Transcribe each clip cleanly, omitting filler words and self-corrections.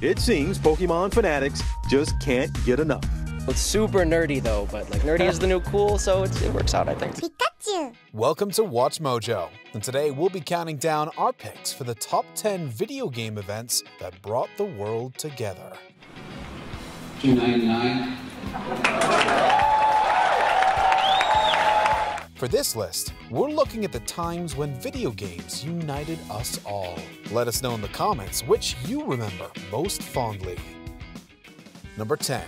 It seems Pokemon fanatics just can't get enough. It's super nerdy though, but like nerdy is the new cool, so it works out, I think. Pikachu! Welcome to Watch Mojo, and today we'll be counting down our picks for the top 10 video game events that brought the world together. $2.99. For this list, we're looking at the times when video games united us all. Let us know in the comments which you remember most fondly. Number 10.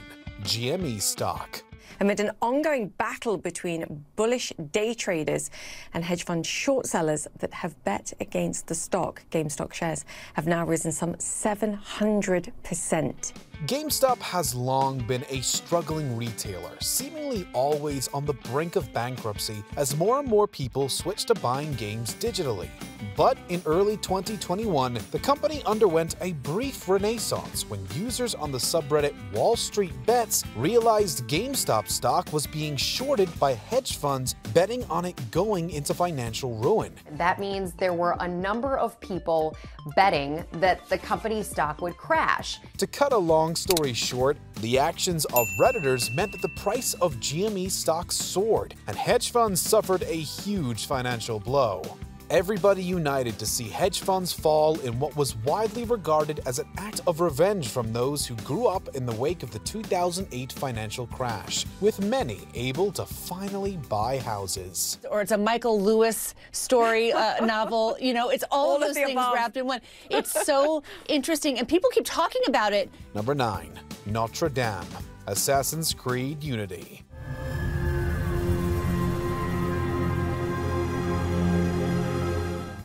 GME stock. Amid an ongoing battle between bullish day traders and hedge fund short sellers that have bet against the stock, GameStop shares have now risen some 700%. GameStop has long been a struggling retailer, seemingly always on the brink of bankruptcy as more and more people switch to buying games digitally. But in early 2021, the company underwent a brief renaissance when users on the subreddit Wall Street Bets realized GameStop stock was being shorted by hedge funds betting on it going into financial ruin. That means there were a number of people betting that the company's stock would crash. To cut a long story short, the actions of Redditors meant that the price of GME stock soared, and hedge funds suffered a huge financial blow. Everybody united to see hedge funds fall in what was widely regarded as an act of revenge from those who grew up in the wake of the 2008 financial crash, with many able to finally buy houses. Or it's a Michael Lewis story novel. You know, it's all those things wrapped in one. It's so interesting, and people keep talking about it. Number 9. Notre Dame. Assassin's Creed Unity.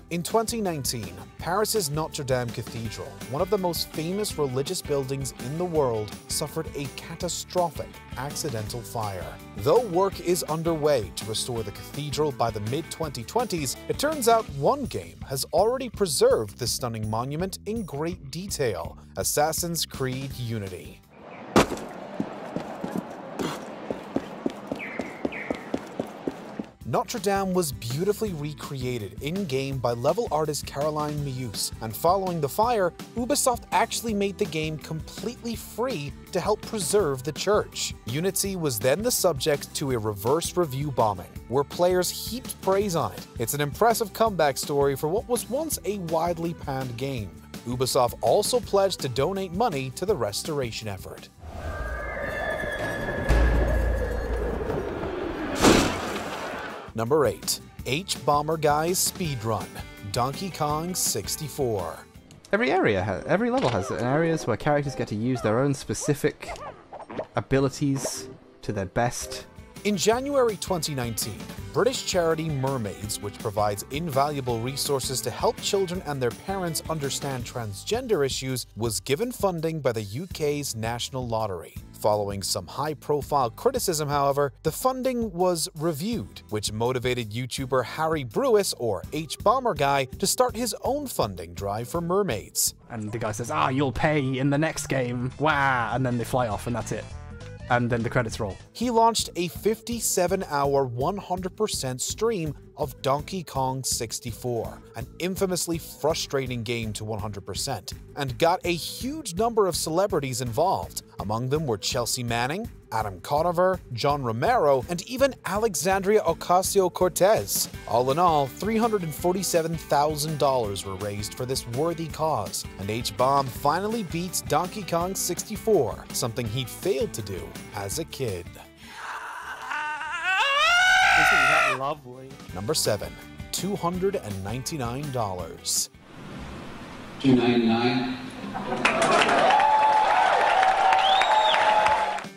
In 2019, Paris's Notre Dame Cathedral, one of the most famous religious buildings in the world, suffered a catastrophic accidental fire. Though work is underway to restore the cathedral by the mid-2020s, it turns out one game has already preserved the stunning monument in great detail: Assassin's Creed Unity. Notre Dame was beautifully recreated in-game by level artist Caroline Mius, and following the fire, Ubisoft actually made the game completely free to help preserve the church. Unity was then the subject to a reverse review bombing, where players heaped praise on it. It's an impressive comeback story for what was once a widely panned game. Ubisoft also pledged to donate money to the restoration effort. Number 8. Hbomberguy's Speedrun. Donkey Kong 64. Every level has areas where characters get to use their own specific abilities to their best. In January 2019, British charity Mermaids, which provides invaluable resources to help children and their parents understand transgender issues, was given funding by the UK's National Lottery. Following some high-profile criticism, however, the funding was reviewed, which motivated YouTuber Harry Brewis, or Hbomberguy, to start his own funding drive for Mermaids. And the guy says, you'll pay in the next game, wow, and then they fly off and that's it. And then the credits roll. He launched a 57-hour 100% stream of Donkey Kong 64, an infamously frustrating game to 100%, and got a huge number of celebrities involved. Among them were Chelsea Manning, Adam Conover, John Romero, and even Alexandria Ocasio-Cortez. All in all, $347,000 were raised for this worthy cause, and Hbomb finally beats Donkey Kong 64, something he'd failed to do as a kid. Isn't that lovely? Number 7. $299. $2.99.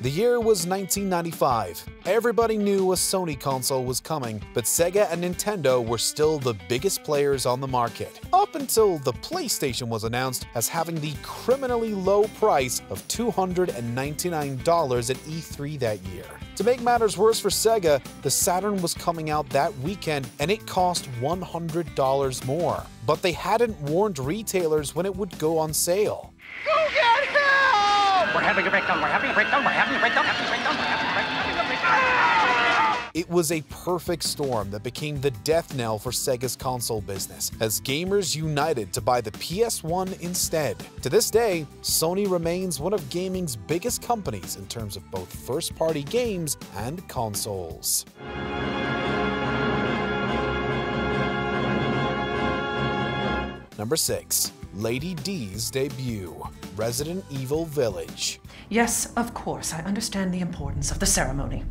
The year was 1995. Everybody knew a Sony console was coming, but Sega and Nintendo were still the biggest players on the market, up until the PlayStation was announced as having the criminally low price of $299 at E3 that year. To make matters worse for Sega, the Saturn was coming out that weekend and it cost $100 more. But they hadn't warned retailers when it would go on sale. Go get help! We're having a breakdown, we're having a breakdown, we're having a breakdown, we're having a breakdown, we're having a breakdown. It was a perfect storm that became the death knell for Sega's console business, as gamers united to buy the PS1 instead. To this day, Sony remains one of gaming's biggest companies in terms of both first-party games and consoles. Number 6. Lady D's debut, Resident Evil Village. Yes, of course, I understand the importance of the ceremony.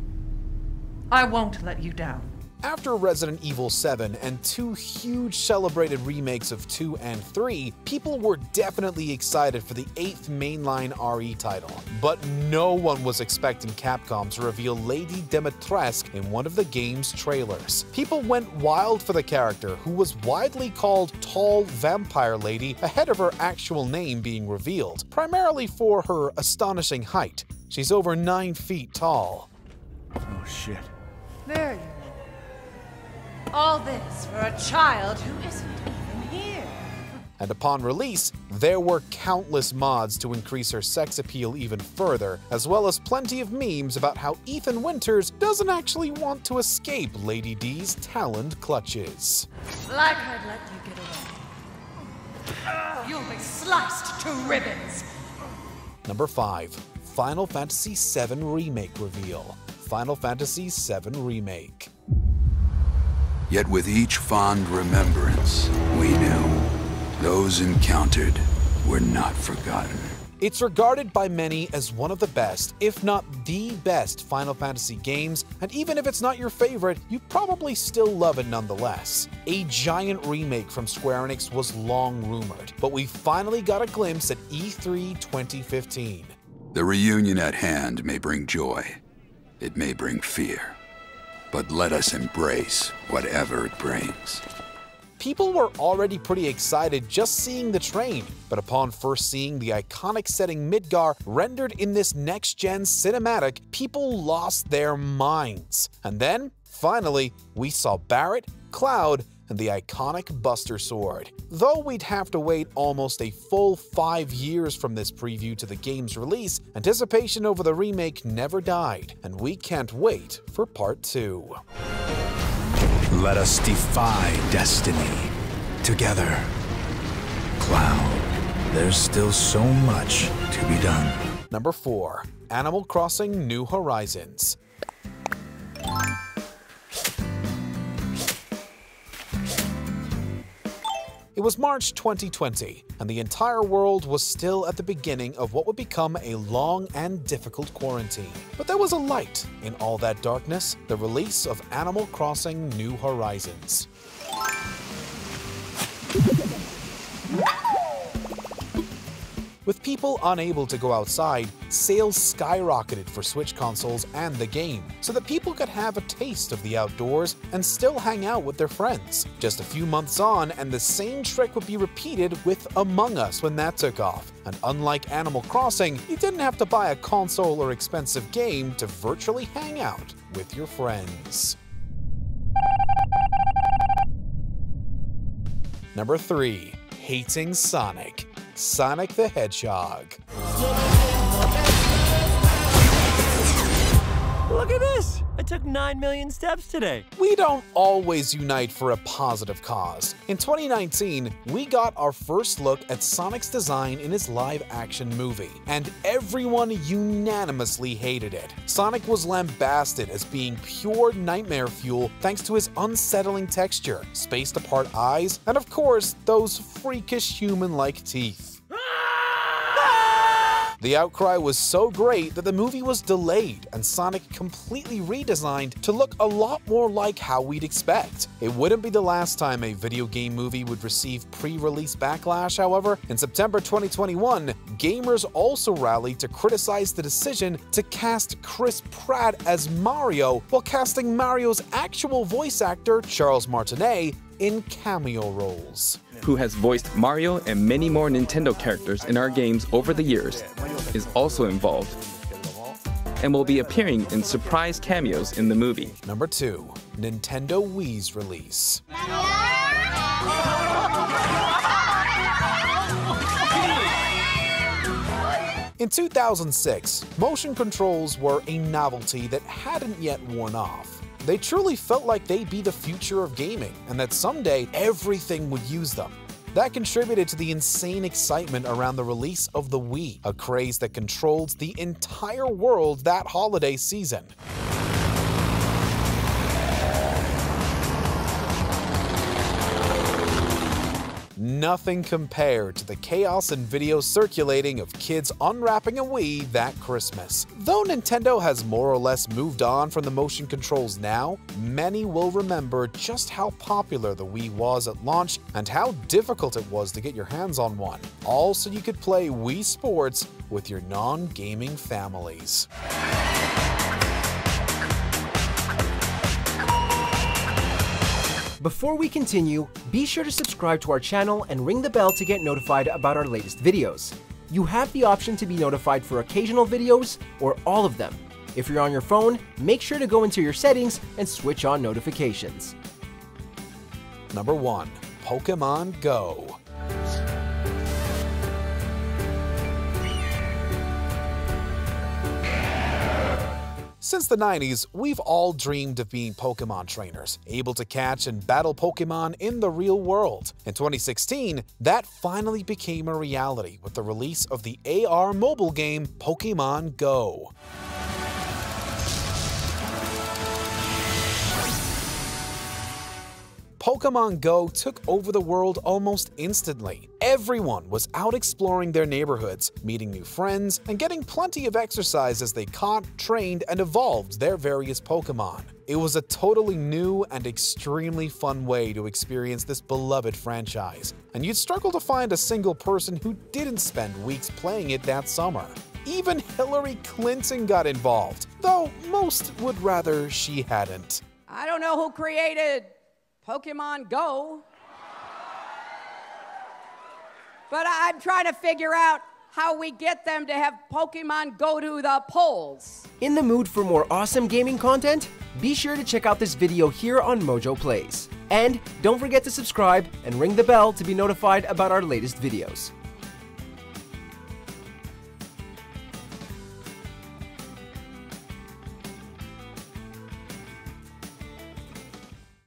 I won't let you down. After Resident Evil 7 and 2 huge celebrated remakes of 2 and 3, people were definitely excited for the 8th mainline RE title. But no one was expecting Capcom to reveal Lady Dimitrescu in one of the game's trailers. People went wild for the character, who was widely called Tall Vampire Lady ahead of her actual name being revealed, primarily for her astonishing height. She's over 9 feet tall. Oh shit. There you go. All this for a child who isn't even here. And upon release, there were countless mods to increase her sex appeal even further, as well as plenty of memes about how Ethan Winters doesn't actually want to escape Lady D's taloned clutches. Like I'd let you get away. You'll be sliced to ribbons. Number 5. Final Fantasy VII Remake reveal. Final Fantasy VII Remake. Yet with each fond remembrance, we knew those encountered were not forgotten. It's regarded by many as one of the best, if not the best, Final Fantasy games, and even if it's not your favorite, you probably still love it nonetheless. A giant remake from Square Enix was long rumored, but we finally got a glimpse at E3 2015. The reunion at hand may bring joy. It may bring fear. But let us embrace whatever it brings. People were already pretty excited just seeing the train, but upon first seeing the iconic setting Midgar rendered in this next-gen cinematic, people lost their minds. And then, finally, we saw Barret, Cloud, and the iconic Buster Sword. Though we'd have to wait almost a full 5 years from this preview to the game's release, anticipation over the remake never died, and we can't wait for Part 2. Let us defy destiny together. Cloud, there's still so much to be done. Number 4. Animal Crossing New Horizons. It was March 2020, and the entire world was still at the beginning of what would become a long and difficult quarantine. But there was a light in all that darkness, the release of Animal Crossing New Horizons. With people unable to go outside, sales skyrocketed for Switch consoles and the game, so that people could have a taste of the outdoors and still hang out with their friends. Just a few months on, and the same trick would be repeated with Among Us when that took off. And unlike Animal Crossing, you didn't have to buy a console or expensive game to virtually hang out with your friends. Number 3. Hating Sonic. Sonic the Hedgehog. Look at this! I took 9 million steps today. We don't always unite for a positive cause. In 2019, we got our first look at Sonic's design in his live-action movie, and everyone unanimously hated it. Sonic was lambasted as being pure nightmare fuel thanks to his unsettling texture, spaced-apart eyes, and of course, those freakish human-like teeth. The outcry was so great that the movie was delayed and Sonic completely redesigned to look a lot more like how we'd expect. It wouldn't be the last time a video game movie would receive pre-release backlash, however. In September 2021, gamers also rallied to criticize the decision to cast Chris Pratt as Mario while casting Mario's actual voice actor, Charles Martinet, in cameo roles. Who has voiced Mario and many more Nintendo characters in our games over the years, is also involved and will be appearing in surprise cameos in the movie. Number 2. Nintendo Wii's release. In 2006, motion controls were a novelty that hadn't yet worn off. They truly felt like they'd be the future of gaming, and that someday everything would use them. That contributed to the insane excitement around the release of the Wii, a craze that controlled the entire world that holiday season. Nothing compared to the chaos and video circulating of kids unwrapping a Wii that Christmas. Though Nintendo has more or less moved on from the motion controls now, many will remember just how popular the Wii was at launch and how difficult it was to get your hands on one, all so you could play Wii Sports with your non-gaming families. Before we continue, be sure to subscribe to our channel and ring the bell to get notified about our latest videos. You have the option to be notified for occasional videos or all of them. If you're on your phone, make sure to go into your settings and switch on notifications. Number 1. Pokemon Go. Since the 90s, we've all dreamed of being Pokemon trainers, able to catch and battle Pokemon in the real world. In 2016, that finally became a reality with the release of the AR mobile game Pokemon Go. Pokemon Go took over the world almost instantly. Everyone was out exploring their neighborhoods, meeting new friends, and getting plenty of exercise as they caught, trained, and evolved their various Pokemon. It was a totally new and extremely fun way to experience this beloved franchise, and you'd struggle to find a single person who didn't spend weeks playing it that summer. Even Hillary Clinton got involved, though most would rather she hadn't. I don't know who created Pokemon Go, but I'm trying to figure out how we get them to have Pokemon go to the polls. In the mood for more awesome gaming content? Be sure to check out this video here on Mojo Plays. And don't forget to subscribe and ring the bell to be notified about our latest videos.